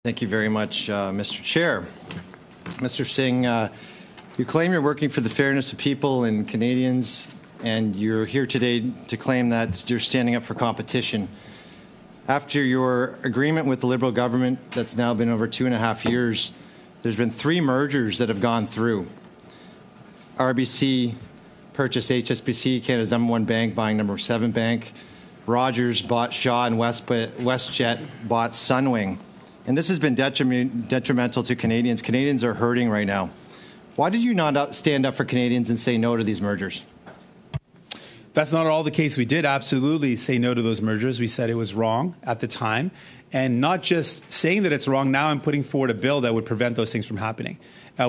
Thank you very much, Mr. Chair. Mr. Singh, you claim you're working for the fairness of people and Canadians, and you're here today to claim that you're standing up for competition. After your agreement with the Liberal government that's now been over 2.5 years, there's been 3 mergers that have gone through. RBC purchased HSBC, Canada's #1 bank, buying #7 bank. Rogers bought Shaw, and WestJet bought Sunwing. And this has been detrimental to Canadians. Canadians are hurting right now. Why did you not stand up for Canadians and say no to these mergers? That's not all the case. We did absolutely say no to those mergers. We said it was wrong at the time. And not just saying that it's wrong, now I'm putting forward a bill that would prevent those things from happening.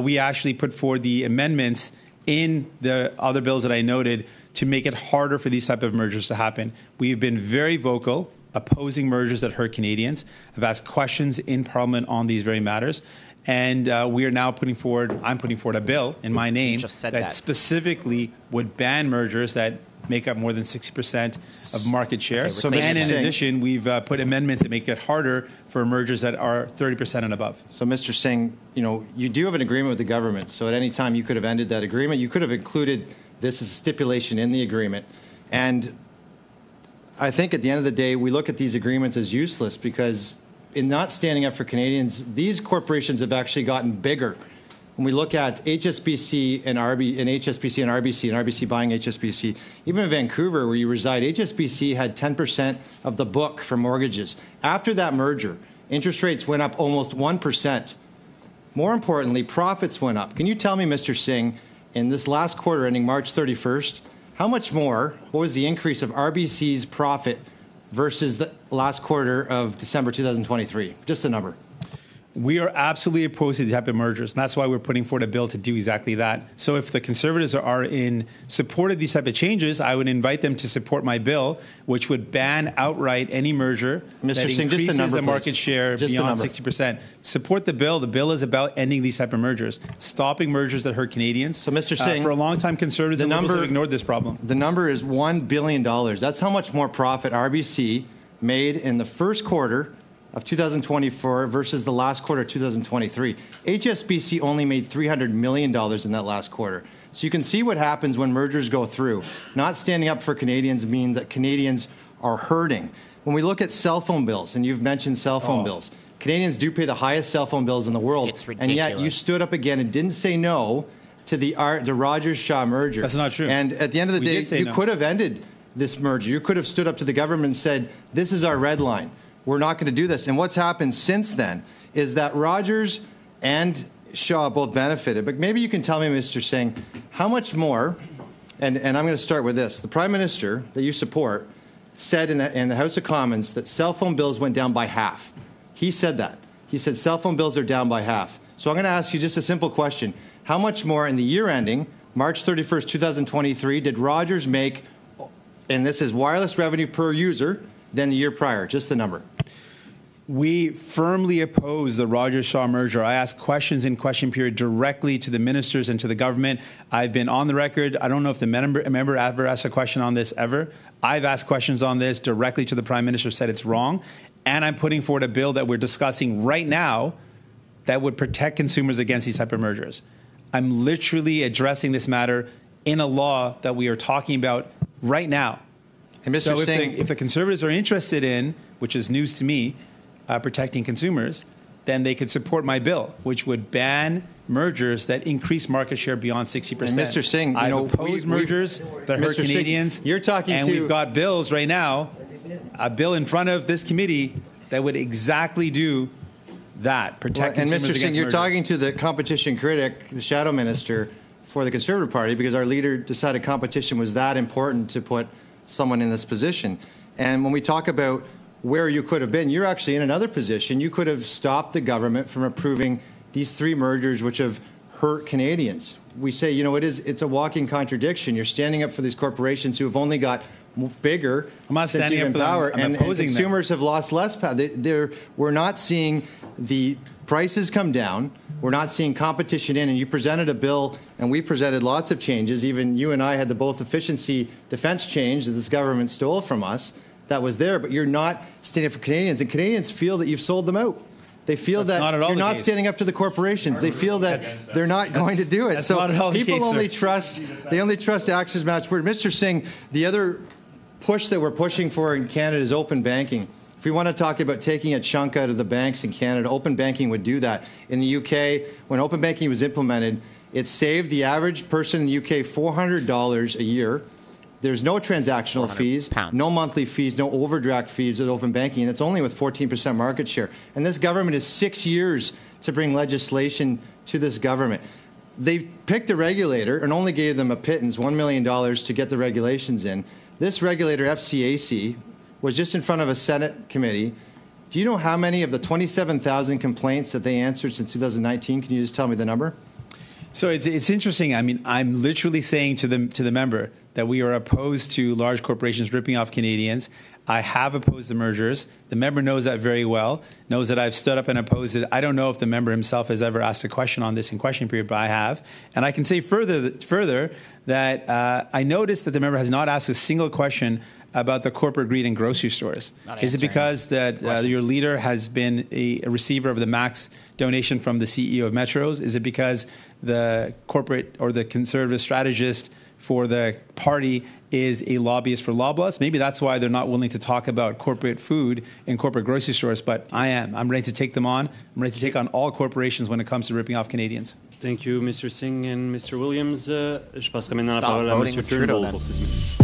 We actually put forward the amendments in the other bills that I noted to make it harder for these type of mergers to happen. We've been very vocal opposing mergers that hurt Canadians. I've asked questions in Parliament on these very matters. And we are now I'm putting forward a bill in my name that specifically would ban mergers that make up more than 60% of market share. Okay, and in addition, we've put amendments that make it harder for mergers that are 30% and above. So, Mr. Singh, you do have an agreement with the government. So at any time you could have ended that agreement. You could have included this as a stipulation in the agreement. And I think at the end of the day, we look at these agreements as useless because in not standing up for Canadians, these corporations have actually gotten bigger. When we look at HSBC and HSBC and RBC buying HSBC, even in Vancouver, where you reside, HSBC had 10% of the book for mortgages. After that merger, interest rates went up almost 1%. More importantly, profits went up. Can you tell me, Mr. Singh, in this last quarter ending March 31st, what was the increase of RBC's profit versus the last quarter of December 2023? Just a number. We are absolutely opposed to the type of mergers, and that's why we're putting forward a bill to do exactly that. So if the Conservatives are in support of these type of changes, I would invite them to support my bill, which would ban outright any merger that increases the market share beyond 60%. Support the bill. The bill is about ending these type of mergers, stopping mergers that hurt Canadians. So, Mr. Singh, for a long time, Conservatives and Liberals have ignored this problem. The number is $1 billion. That's how much more profit RBC made in the first quarter of 2024 versus the last quarter of 2023. HSBC only made $300 million in that last quarter. So you can see what happens when mergers go through. Not standing up for Canadians means that Canadians are hurting. When we look at cell phone bills, and you've mentioned cell phone bills, Canadians do pay the highest cell phone bills in the world. It's ridiculous. And yet you stood up again and didn't say no to the Rogers-Shaw merger. That's not true. And at the end of the day, you could have ended this merger. You could have stood up to the government and said, this is our red line. We're not going to do this. And what's happened since then is that Rogers and Shaw both benefited. But maybe you can tell me, Mr. Singh, how much more, and I'm going to start with this. The Prime Minister that you support said in the House of Commons that cell phone bills went down by half. He said that. He said cell phone bills are down by half. So I'm going to ask you just a simple question. How much more in the year ending, March 31st, 2023, did Rogers make, and this is wireless revenue per user, than the year prior? Just the number. We firmly oppose the Rogers-Shaw merger. I asked questions in question period directly to the ministers and to the government. I've been on the record. I don't know if the member ever asked a question on this ever. I've asked questions on this directly to the Prime Minister, said it's wrong. And I'm putting forward a bill that we're discussing right now that would protect consumers against these type of mergers. I'm literally addressing this matter in a law that we are talking about right now. And Mr. So Singh, if the Conservatives are interested in, which is news to me, protecting consumers, then they could support my bill, which would ban mergers that increase market share beyond 60%. And Mr. Singh, I oppose mergers that hurt Canadians. Singh, you're talking and we've got bills right now, a bill in front of this committee that would exactly do that, protect consumers against mergers. And Mr. Singh, you're talking to the competition critic, the shadow minister for the Conservative Party, because our leader decided competition was that important to put someone in this position. And when we talk about where you could have been, you're actually in another position. You could have stopped the government from approving these 3 mergers which have hurt Canadians. We say, it's a walking contradiction. You're standing up for these corporations who have only got bigger since you've been in power, and consumers have lost less power. We're not seeing the prices come down. We're not seeing competition in, and you presented a bill, and we presented lots of changes. Even you and I had the both efficiency defense change that this government stole from us that was there, but you're not standing for Canadians, and Canadians feel that you've sold them out. They feel That's that you're not standing up to the corporations. They feel that they're not going to do it. That's so not at all the people case, only sir. trust, they only trust actions match word. Mr. Singh, the other push that we're pushing for in Canada is open banking. If we want to talk about taking a chunk out of the banks in Canada, open banking would do that. In the UK, when open banking was implemented, it saved the average person in the UK $400 a year. There's no transactional fees, no monthly fees, no overdraft fees with open banking, and it's only with 14% market share. And this government has 6 years to bring legislation to this government. They picked a regulator and only gave them a pittance, $1 million, to get the regulations in. This regulator, FCAC, was just in front of a Senate committee. Do you know how many of the 27,000 complaints that they answered since 2019? Can you just tell me the number? So it's interesting. I mean, I'm literally saying to the member that we are opposed to large corporations ripping off Canadians. I have opposed the mergers. The member knows that very well, knows that I've stood up and opposed it. I don't know if the member himself has ever asked a question on this in question period, but I have. And I can say further that I noticed that the member has not asked a single question about the corporate greed in grocery stores. Is it because that your leader has been a receiver of the max donation from the CEO of Metros? Is it because the corporate or the conservative strategist for the party is a lobbyist for Loblaws? Maybe that's why they're not willing to talk about corporate food in corporate grocery stores, but I am. I'm ready to take them on. I'm ready to take on all corporations when it comes to ripping off Canadians. Thank you, Mr. Singh and Mr. Williams. Je passerai maintenant la parole à Mr. Turnbull pour 6 minutes.